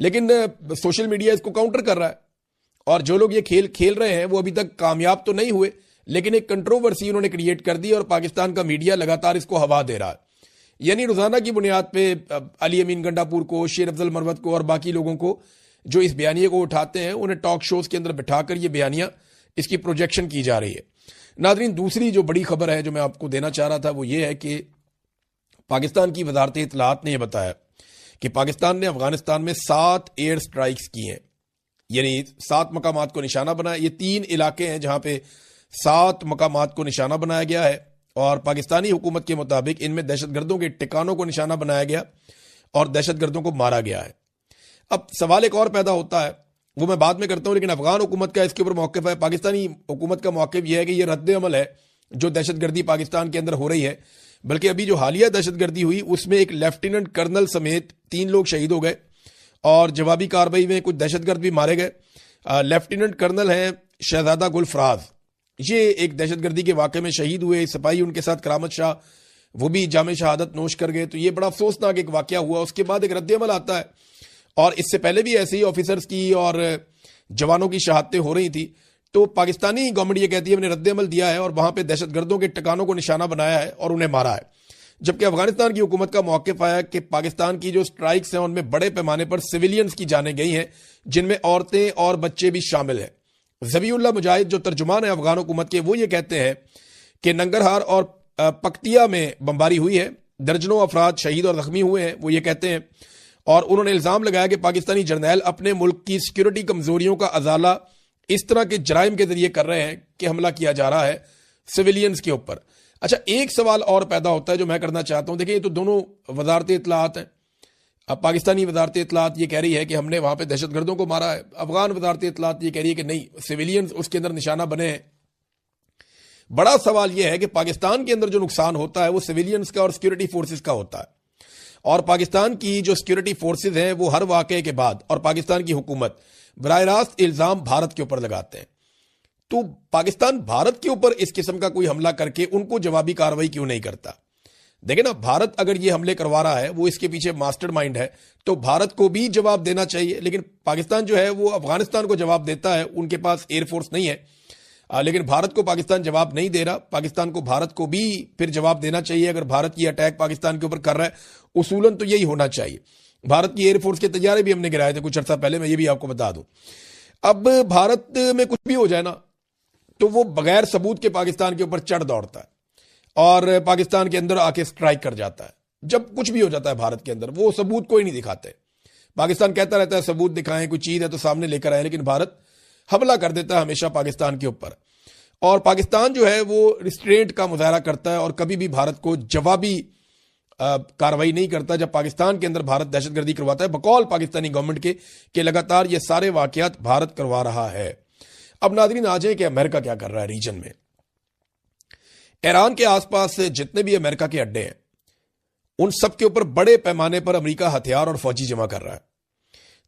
لیکن social media اس کو counter کر رہا ہے، اور جو لوگ یہ کھیل کھیل رہے ہیں وہ ابھی تک کامیاب تو نہیں ہوئے، لیکن ایک کنٹروورسی انہوں نے کریٹ کر دی اور پاکستان کا میڈیا لگاتار اس کو ہوا دے رہا ہے۔ یعنی روزانہ کی بنیاد پہ علی امین گنڈاپور کو، شیر افضل مروت کو اور باقی لوگوں کو جو اس بیانیے کو اٹھاتے ہیں، انہیں ٹاک شوز کے اندر بٹھا کر یہ بیانیہ اس کی پروجیکشن کی جا رہی ہے۔ ناظرین، دوسری جو بڑی خبر ہے جو میں آپ کو دینا چاہ رہا تھا وہ یہ ہے کہ پاکستان کی وزارت اطلاعات نے یہ بتایا کہ پاکستان نے افغانستان میں 7 ایئر سٹرائکس کی ہیں، یعنی 7 مقامات کو نشانہ بنایا۔ یہ 3 علاقے ہیں جہاں پہ 7 مقامات کو نشانہ بنایا گیا ہے، اور پاکستانی حکومت کے مطابق ان میں دہشت گردوں کے ٹھکانوں کو نشانہ بنایا گیا اور دہشت گردوں کو مارا گیا ہے۔ اب سوال ایک اور پیدا ہوتا ہے، وہ میں بعد میں کرتا ہوں، لیکن افغان حکومت کا اس کے اوپر موقف ہے، پاکستانی حکومت کا موقف یہ ہے کہ یہ رد عمل ہے جو دہشت گردی پاکستان کے اندر ہو رہی ہے۔ بلکہ ابھی جو حالیہ دہشت گردی ہوئی اس میں ایک لیفٹیننٹ کرنل سمیت 3 لوگ شہید ہو گئے، اور جوابی کارروائی میں کچھ دہشت گرد بھی مارے گئے۔ لیفٹیننٹ کرنل ہیں شہزادہ گل فراز، یہ ایک دہشت گردی کے واقعے میں شہید ہوئے، سپاہی ان کے ساتھ کرامت شاہ وہ بھی جامع شہادت نوش کر گئے۔ تو یہ بڑا افسوسناک ایک واقعہ ہوا، اس کے بعد ایک رد عمل آتا ہے، اور اس سے پہلے بھی ایسے ہی آفیسرز کی اور جوانوں کی شہادتیں ہو رہی تھی۔ تو پاکستانی گورنمنٹ یہ کہتی ہے ہم نے رد عمل دیا ہے اور وہاں پہ دہشت گردوں کے ٹھکانوں کو نشانہ بنایا ہے اور انہیں مارا ہے، جبکہ افغانستان کی حکومت کا موقف آیا کہ پاکستان کی جو سٹرائکس ہیں ان میں بڑے پیمانے پر سویلینز کی جانیں گئی ہیں، جن میں عورتیں اور بچے بھی شامل ہیں۔ ذبیح اللہ مجاہد جو ترجمان ہیں افغان حکومت کے، وہ یہ کہتے ہیں کہ ننگرہار اور پکتیا میں بمباری ہوئی ہے، درجنوں افراد شہید اور زخمی ہوئے ہیں، وہ یہ کہتے ہیں، اور انہوں نے الزام لگایا کہ پاکستانی جرنیل اپنے ملک کی سیکیورٹی کمزوریوں کا ازالہ اس طرح کے جرائم کے ذریعے کر رہے ہیں کہ حملہ کیا جا رہا ہے سویلینز کے اوپر۔ اچھا، ایک سوال اور پیدا ہوتا ہے جو میں کرنا چاہتا ہوں، دیکھیں یہ تو دونوں وزارت اطلاعات ہیں۔ اب پاکستانی وزارت اطلاعات یہ کہہ رہی ہے کہ ہم نے وہاں پہ دہشت گردوں کو مارا ہے، افغان وزارت اطلاعات یہ کہہ رہی ہے کہ نہیں، سویلینز اس کے اندر نشانہ بنے ہیں۔ بڑا سوال یہ ہے کہ پاکستان کے اندر جو نقصان ہوتا ہے وہ سویلینز کا اور سیکیورٹی فورسز کا ہوتا ہے، اور پاکستان کی جو سیکیورٹی فورسز ہیں وہ ہر واقعے کے بعد اور پاکستان کی حکومت براہ راست الزام بھارت کے اوپر لگاتے ہیں۔ تو پاکستان بھارت کے اوپر اس قسم کا کوئی حملہ کر کے ان کو جوابی کارروائی کیوں نہیں کرتا؟ دیکھیں نا، بھارت اگر یہ حملے کروا رہا ہے، وہ اس کے پیچھے ماسٹر مائنڈ ہے، تو بھارت کو بھی جواب دینا چاہیے۔ لیکن پاکستان جو ہے وہ افغانستان کو جواب دیتا ہے، ان کے پاس ایئر فورس نہیں ہے، لیکن بھارت کو پاکستان جواب نہیں دے رہا۔ پاکستان کو بھارت کو بھی پھر جواب دینا چاہیے اگر بھارت کی اٹیک پاکستان کے اوپر کر رہا ہے، اصولاً تو یہی ہونا چاہیے۔ بھارت کی ایئر فورس کے طیارے بھی ہم نے گرائے تھے کچھ عرصہ پہلے، میں یہ بھی آپ کو بتا دوں۔ اب بھارت میں کچھ بھی ہو جائے نا تو وہ بغیر ثبوت کے پاکستان کے اوپر چڑھ دوڑتا ہے اور پاکستان کے اندر آ کے سٹرائک کر جاتا ہے۔ جب کچھ بھی ہو جاتا ہے بھارت کے اندر، وہ ثبوت کوئی نہیں دکھاتے۔ پاکستان کہتا رہتا ہے ثبوت دکھائیں، کوئی چیز ہے تو سامنے لے کر آئے، لیکن بھارت حملہ کر دیتا ہے ہمیشہ پاکستان کے اوپر، اور پاکستان جو ہے وہ ریسٹرینٹ کا مظاہرہ کرتا ہے اور کبھی بھی بھارت کو جوابی کاروائی نہیں کرتا جب پاکستان کے اندر بھارت دہشت گردی کرواتا ہے، بقول پاکستانی گورنمنٹ کے کہ لگاتار یہ سارے واقعات بھارت کروا رہا ہے۔ اب ناظرین آ جائیں کہ امریکہ کیا کر رہا ہے ریجن میں۔ ایران کے آس پاس جتنے بھی امریکہ کے اڈے ہیں ان سب کے اوپر بڑے پیمانے پر امریکہ ہتھیار اور فوجی جمع کر رہا ہے۔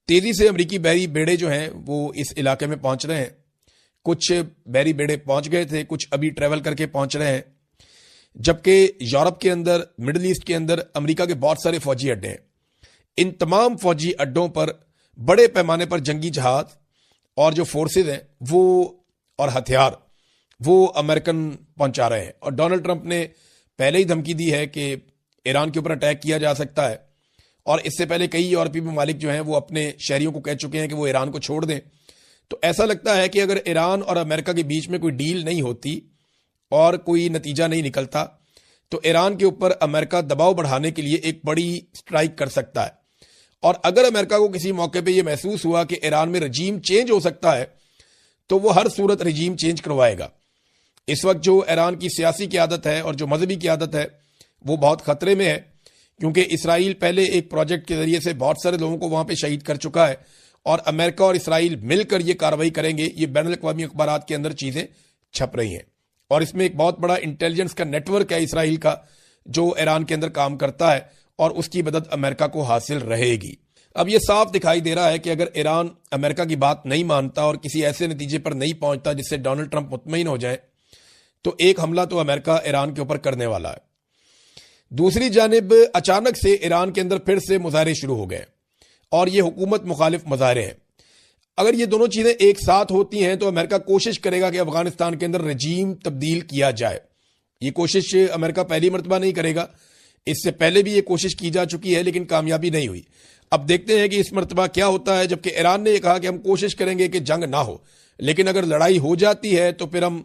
تیزی سے امریکی بحری بیڑے جو ہیں وہ اس علاقے میں پہنچ رہے ہیں، کچھ بحری بیڑے پہنچ گئے تھے، کچھ ابھی ٹریول کر کے پہنچ رہے ہیں، جبکہ یورپ کے اندر، مڈل ایسٹ کے اندر امریکہ کے بہت سارے فوجی اڈے ہیں۔ ان تمام فوجی اڈوں پر بڑے پیمانے پر جنگی جہاز اور جو فورسز ہیں وہ اور ہتھیار وہ امریکن پہنچا رہے ہیں، اور ڈونلڈ ٹرمپ نے پہلے ہی دھمکی دی ہے کہ ایران کے اوپر اٹیک کیا جا سکتا ہے، اور اس سے پہلے کئی یورپی ممالک جو ہیں وہ اپنے شہریوں کو کہہ چکے ہیں کہ وہ ایران کو چھوڑ دیں۔ تو ایسا لگتا ہے کہ اگر ایران اور امریکہ کے بیچ میں کوئی ڈیل نہیں ہوتی اور کوئی نتیجہ نہیں نکلتا تو ایران کے اوپر امریکہ دباؤ بڑھانے کے لیے ایک بڑی سٹرائک کر سکتا ہے، اور اگر امریکہ کو کسی موقع پہ یہ محسوس ہوا کہ ایران میں رجیم چینج ہو سکتا ہے تو وہ ہر صورت رجیم چینج کروائے گا۔ اس وقت جو ایران کی سیاسی قیادت ہے اور جو مذہبی قیادت ہے وہ بہت خطرے میں ہے، کیونکہ اسرائیل پہلے ایک پروجیکٹ کے ذریعے سے بہت سارے لوگوں کو وہاں پہ شہید کر چکا ہے، اور امریکہ اور اسرائیل مل کر یہ کارروائی کریں گے۔ یہ بین الاقوامی اخبارات کے اندر چیزیں چھپ رہی ہیں، اور اس میں ایک بہت بڑا انٹیلیجنس کا نیٹ ورک ہے اسرائیل کا جو ایران کے اندر کام کرتا ہے، اور اس کی مدد امریکہ کو حاصل رہے گی۔ اب یہ صاف دکھائی دے رہا ہے کہ اگر ایران امریکہ کی بات نہیں مانتا اور کسی ایسے نتیجے پر نہیں پہنچتا جس سے ڈونلڈ ٹرمپ مطمئن ہو جائے تو ایک حملہ تو امریکہ ایران کے اوپر کرنے والا ہے۔ دوسری جانب اچانک سے ایران کے اندر پھر سے مظاہرے شروع ہو گئے، اور یہ حکومت مخالف مظاہرے ہیں۔ اگر یہ دونوں چیزیں ایک ساتھ ہوتی ہیں تو امریکہ کوشش کرے گا کہ افغانستان کے اندر رجیم تبدیل کیا جائے۔ یہ کوشش امریکہ پہلی مرتبہ نہیں کرے گا، اس سے پہلے بھی یہ کوشش کی جا چکی ہے لیکن کامیابی نہیں ہوئی۔ اب دیکھتے ہیں کہ اس مرتبہ کیا ہوتا ہے، جبکہ ایران نے یہ کہا کہ ہم کوشش کریں گے کہ جنگ نہ ہو، لیکن اگر لڑائی ہو جاتی ہے تو پھر ہم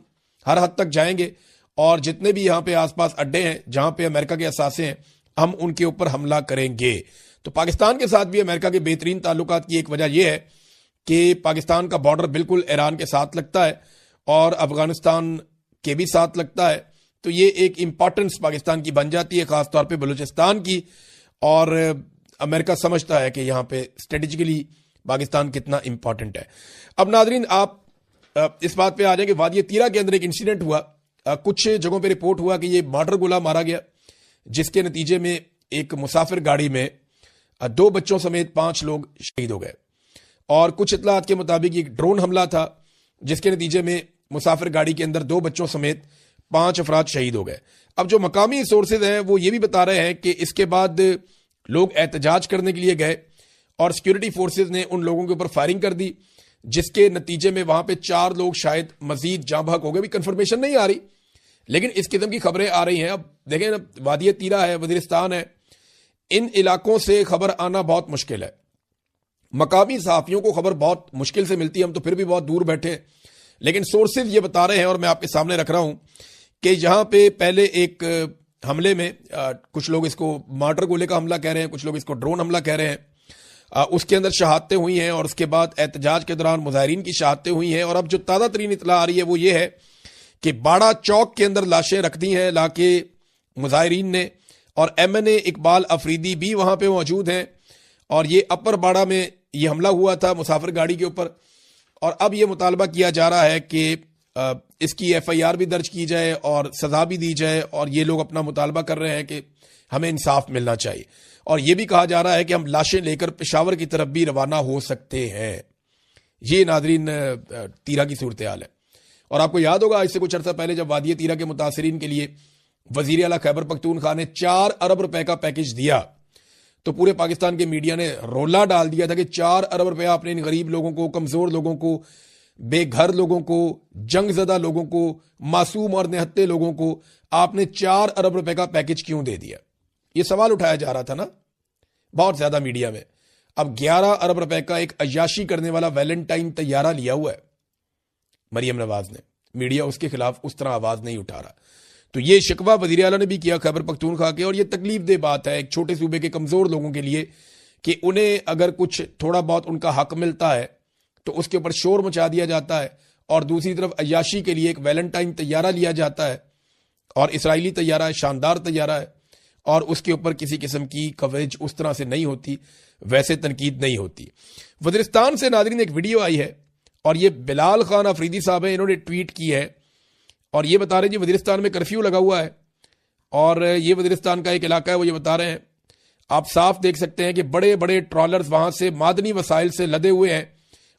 ہر حد تک جائیں گے اور جتنے بھی یہاں پہ آس پاس اڈے ہیں جہاں پہ امریکہ کے اثاثے ہیں ہم ان کے اوپر حملہ کریں گے۔ تو پاکستان کے ساتھ بھی امریکہ کے بہترین تعلقات کی ایک وجہ یہ ہے کہ پاکستان کا بارڈر بالکل ایران کے ساتھ لگتا ہے اور افغانستان کے بھی ساتھ لگتا ہے، تو یہ ایک امپورٹنس پاکستان کی بن جاتی ہے، خاص طور پہ بلوچستان کی، اور امریکہ سمجھتا ہے کہ یہاں پہ اسٹریٹجیکلی پاکستان کتنا امپورٹنٹ ہے۔ اب ناظرین آپ اس بات پہ آ جائیں کہ وادی تیرہ کے اندر ایک انسیڈنٹ ہوا، کچھ جگہوں پہ رپورٹ ہوا کہ یہ مارٹر گولہ مارا گیا، جس کے نتیجے میں ایک مسافر گاڑی میں 2 بچوں سمیت 5 لوگ شہید ہو گئے، اور کچھ اطلاعات کے مطابق ایک ڈرون حملہ تھا جس کے نتیجے میں مسافر گاڑی کے اندر 2 بچوں سمیت 5 افراد شہید ہو گئے۔ اب جو مقامی سورسز ہیں وہ یہ بھی بتا رہے ہیں کہ اس کے بعد لوگ احتجاج کرنے کے لیے گئے اور سیکیورٹی فورسز نے ان لوگوں کے اوپر فائرنگ کر دی، جس کے نتیجے میں وہاں پہ 4 لوگ شاید مزید جاں بحق ہو گئے۔ بھی کنفرمیشن نہیں آ رہی لیکن اس قسم کی خبریں آ رہی ہیں۔ اب دیکھیں نا، وادی تیرہ ہے، وزیرستان ہے، ان علاقوں سے خبر آنا بہت مشکل ہے، مقامی صحافیوں کو خبر بہت مشکل سے ملتی ہے، ہم تو پھر بھی بہت دور بیٹھے ہیں، لیکن سورسز یہ بتا رہے ہیں اور میں آپ کے سامنے رکھ رہا ہوں کہ یہاں پہ پہلے ایک حملے میں کچھ لوگ اس کو مارٹر گولے کا حملہ کہہ رہے ہیں، کچھ لوگ اس کو ڈرون حملہ کہہ رہے ہیں، اس کے اندر شہادتیں ہوئی ہیں اور اس کے بعد احتجاج کے دوران مظاہرین کی شہادتیں ہوئی ہیں۔ اور اب جو تازہ ترین اطلاع آ رہی ہے وہ یہ ہے کہ باڑہ چوک کے اندر لاشیں رکھ دی ہیں لا کے مظاہرین نے، اور ایم این اے اقبال افریدی بھی وہاں پہ موجود ہیں، اور یہ اپر باڑہ میں یہ حملہ ہوا تھا مسافر گاڑی کے اوپر، اور اب یہ مطالبہ کیا جا رہا ہے کہ اس کی ایف آئی آر بھی درج کی جائے اور سزا بھی دی جائے، اور یہ لوگ اپنا مطالبہ کر رہے ہیں کہ ہمیں انصاف ملنا چاہیے، اور یہ بھی کہا جا رہا ہے کہ ہم لاشیں لے کر پشاور کی طرف بھی روانہ ہو سکتے ہیں۔ یہ ناظرین تیرہ کی صورتحال ہے۔ اور آپ کو یاد ہوگا اس سے کچھ عرصہ پہلے جب وادی تیرہ کے متاثرین کے لیے وزیر اعلیٰ خیبر پختونخوا نے 4 ارب روپے کا پیکج دیا تو پورے پاکستان کے میڈیا نے رولا ڈال دیا تھا کہ 4 ارب روپیہ اپنے ان غریب لوگوں کو، کمزور لوگوں کو، بے گھر لوگوں کو، جنگ زدہ لوگوں کو، معصوم اور نہتے لوگوں کو آپ نے 4 ارب روپے کا پیکج کیوں دے دیا؟ یہ سوال اٹھایا جا رہا تھا نا بہت زیادہ میڈیا میں۔ اب 11 ارب روپے کا ایک عیاشی کرنے والا ویلنٹائن طیارہ لیا ہوا ہے مریم نواز نے، میڈیا اس کے خلاف اس طرح آواز نہیں اٹھا رہا۔ تو یہ شکوہ وزیر اعلیٰ نے بھی کیا خیبر پختونخوا کے، اور یہ تکلیف دہ بات ہے ایک چھوٹے صوبے کے کمزور لوگوں کے لیے کہ انہیں اگر کچھ تھوڑا بہت ان کا حق ملتا ہے تو اس کے اوپر شور مچا دیا جاتا ہے، اور دوسری طرف عیاشی کے لیے ایک ویلنٹائن طیارہ لیا جاتا ہے، اور اسرائیلی طیارہ ہے، شاندار طیارہ ہے، اور اس کے اوپر کسی قسم کی کوریج اس طرح سے نہیں ہوتی، ویسے تنقید نہیں ہوتی۔ وزیرستان سے ناظرین ایک ویڈیو آئی ہے، اور یہ بلال خان افریدی صاحب ہیں، انہوں نے ٹویٹ کی ہے اور یہ بتا رہے ہیں جی وزیرستان میں کرفیو لگا ہوا ہے، اور یہ وزیرستان کا ایک علاقہ ہے، وہ یہ بتا رہے ہیں آپ صاف دیکھ سکتے ہیں کہ بڑے بڑے ٹرالرز وہاں سے معدنی وسائل سے لدے ہوئے ہیں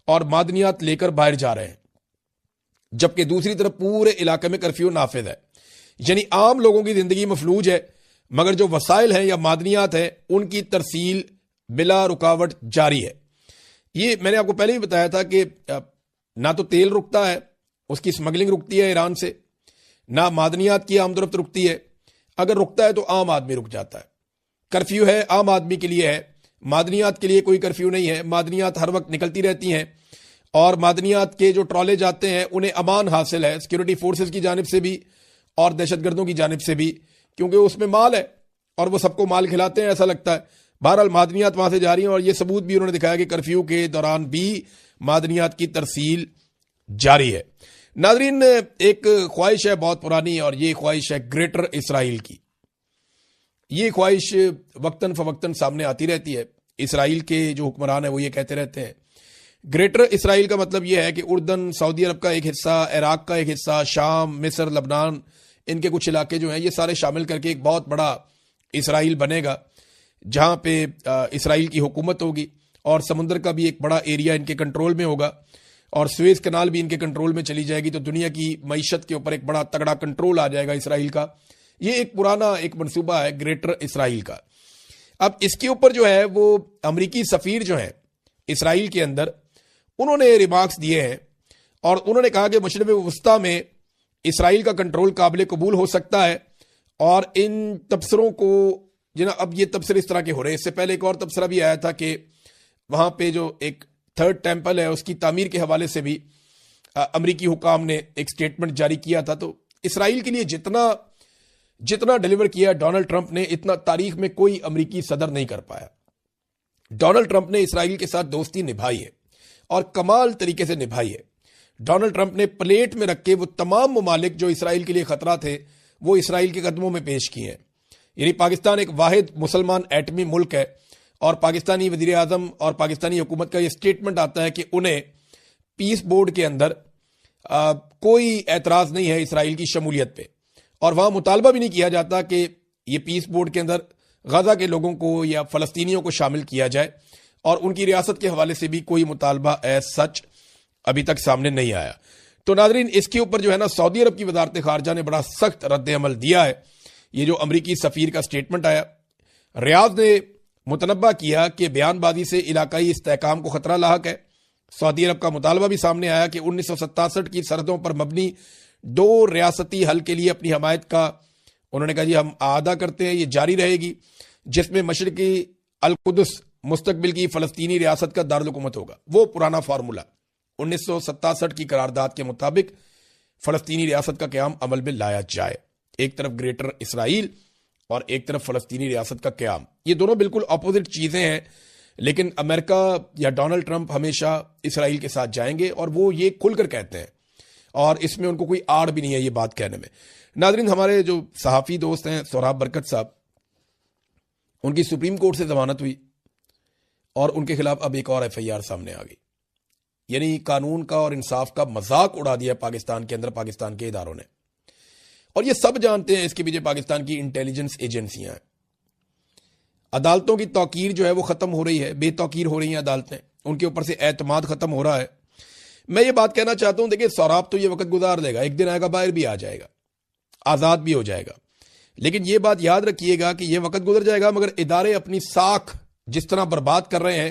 اور معدنیات لے کر باہر جا رہے ہیں، جبکہ دوسری طرف پورے علاقے میں کرفیو نافذ ہے۔ یعنی عام لوگوں کی زندگی مفلوج ہے، مگر جو وسائل ہیں یا معدنیات ہیں ان کی ترسیل بلا رکاوٹ جاری ہے۔ یہ میں نے آپ کو پہلے ہی بتایا تھا کہ نہ تو تیل رکتا ہے، اس کی سمگلنگ رکتی ہے ایران سے، نہ معدنیات کی آمد و رفت رکتی ہے، اگر رکتا ہے تو عام آدمی رک جاتا ہے۔ کرفیو ہے عام آدمی کے لیے ہے، معدنیات کے لیے کوئی کرفیو نہیں ہے، معدنیات ہر وقت نکلتی رہتی ہیں، اور معدنیات کے جو ٹرالے جاتے ہیں انہیں امان حاصل ہے سیکیورٹی فورسز کی جانب سے بھی اور دہشت گردوں کی جانب سے بھی، کیونکہ اس میں مال ہے اور وہ سب کو مال کھلاتے ہیں ایسا لگتا ہے۔ بہرحال معدنیات وہاں سے جاری ہیں، اور یہ ثبوت بھی انہوں نے دکھایا کہ کرفیو کے دوران بھی معدنیات کی ترسیل جاری ہے۔ ناظرین ایک خواہش ہے بہت پرانی، اور یہ خواہش ہے گریٹر اسرائیل کی۔ یہ خواہش وقتاً فوقتاً سامنے آتی رہتی ہے، اسرائیل کے جو حکمران ہیں وہ یہ کہتے رہتے ہیں۔ گریٹر اسرائیل کا مطلب یہ ہے کہ اردن، سعودی عرب کا ایک حصہ، عراق کا ایک حصہ، شام، مصر، لبنان، ان کے کچھ علاقے جو ہیں یہ سارے شامل کر کے ایک بہت بڑا اسرائیل بنے گا، جہاں پہ اسرائیل کی حکومت ہوگی، اور سمندر کا بھی ایک بڑا ایریا ان کے کنٹرول میں ہوگا، اور سویز کنال بھی ان کے کنٹرول میں چلی جائے گی، تو دنیا کی معیشت کے اوپر ایک بڑا تگڑا کنٹرول آ جائے گا اسرائیل کا۔ یہ ایک پرانا ایک منصوبہ ہے گریٹر اسرائیل کا۔ اب اس کے اوپر جو ہے وہ امریکی سفیر جو ہیں اسرائیل کے اندر، انہوں نے ریمارکس دیے ہیں اور انہوں نے کہا کہ مشرق وسطیٰ میں اسرائیل کا کنٹرول قابل قبول ہو سکتا ہے، اور ان تبصروں کو اب یہ تبصرے اس طرح کے ہو رہے ہیں۔ اس سے پہلے ایک اور تبصرہ بھی آیا تھا کہ وہاں پہ جو ایک تھرڈ ٹیمپل ہے اس کی تعمیر کے حوالے سے بھی امریکی حکام نے ایک سٹیٹمنٹ جاری کیا تھا۔ تو اسرائیل کے لیے جتنا ڈیلیور کیا ڈونلڈ ٹرمپ نے، اتنا تاریخ میں کوئی امریکی صدر نہیں کر پایا۔ ڈونلڈ ٹرمپ نے اسرائیل کے ساتھ دوستی نبھائی ہے اور کمال طریقے سے نبھائی ہے۔ ڈونلڈ ٹرمپ نے پلیٹ میں رکھ کے وہ تمام ممالک جو اسرائیل کے لیے خطرہ تھے وہ اسرائیل کے قدموں میں پیش کیے ہیں۔ یعنی پاکستان ایک واحد مسلمان ایٹمی ملک ہے، اور پاکستانی وزیر اعظم اور پاکستانی حکومت کا یہ سٹیٹمنٹ آتا ہے کہ انہیں پیس بورڈ کے اندر کوئی اعتراض نہیں ہے اسرائیل کی شمولیت پہ، اور وہاں مطالبہ بھی نہیں کیا جاتا کہ یہ پیس بورڈ کے اندر غزہ کے لوگوں کو یا فلسطینیوں کو شامل کیا جائے، اور ان کی ریاست کے حوالے سے بھی کوئی مطالبہ ایز سچ ابھی تک سامنے نہیں آیا۔ تو ناظرین، اس کے اوپر جو ہے نا سعودی عرب کی وزارت خارجہ نے بڑا سخت رد عمل دیا ہے۔ یہ جو امریکی سفیر کا سٹیٹمنٹ آیا، ریاض نے متنبہ کیا کہ بیان بازی سے علاقائی استحکام کو خطرہ لاحق ہے۔ سعودی عرب کا مطالبہ بھی سامنے آیا کہ 1967 کی سرحدوں پر مبنی 2 ریاستی حل کے لیے اپنی حمایت کا انہوں نے کہا جی ہم اعادہ کرتے ہیں، یہ جاری رہے گی، جس میں مشرقی القدس مستقبل کی فلسطینی ریاست کا دارالحکومت ہوگا۔ وہ پرانا فارمولا 1967 کی قرارداد کے مطابق فلسطینی ریاست کا قیام عمل میں لایا جائے، ایک طرف گریٹر اسرائیل اور ایک طرف فلسطینی ریاست کا قیام۔ یہ دونوں بالکل اپوزٹ چیزیں ہیں، لیکن امریکہ یا ڈونلڈ ٹرمپ ہمیشہ اسرائیل کے ساتھ جائیں گے، اور وہ یہ کھل کر کہتے ہیں، اور اس میں ان کو کوئی آڑ بھی نہیں ہے یہ بات کہنے میں۔ ناظرین، ہمارے جو صحافی دوست ہیں سوراب برکت صاحب، ان کی سپریم کورٹ سے ضمانت ہوئی اور ان کے خلاف اب ایک اور ایف آئی آر سامنے آ گئی۔ یعنی قانون کا اور انصاف کا مذاق اڑا دیا پاکستان کے اندر پاکستان کے اداروں نے، اور یہ سب جانتے ہیں اس کے پیچھے پاکستان کی انٹیلیجنس ایجنسیاں ہیں۔ عدالتوں کی توقیر جو ہے وہ ختم ہو رہی ہے، بے توقیر ہو رہی ہیں عدالتیں، ان کے اوپر سے اعتماد ختم ہو رہا ہے۔ میں یہ بات کہنا چاہتا ہوں، دیکھیں سوراب تو یہ وقت گزار دے گا، ایک دن آئے گا باہر بھی آ جائے گا، آزاد بھی ہو جائے گا، لیکن یہ بات یاد رکھیے گا کہ یہ وقت گزر جائے گا، مگر ادارے اپنی ساکھ جس طرح برباد کر رہے ہیں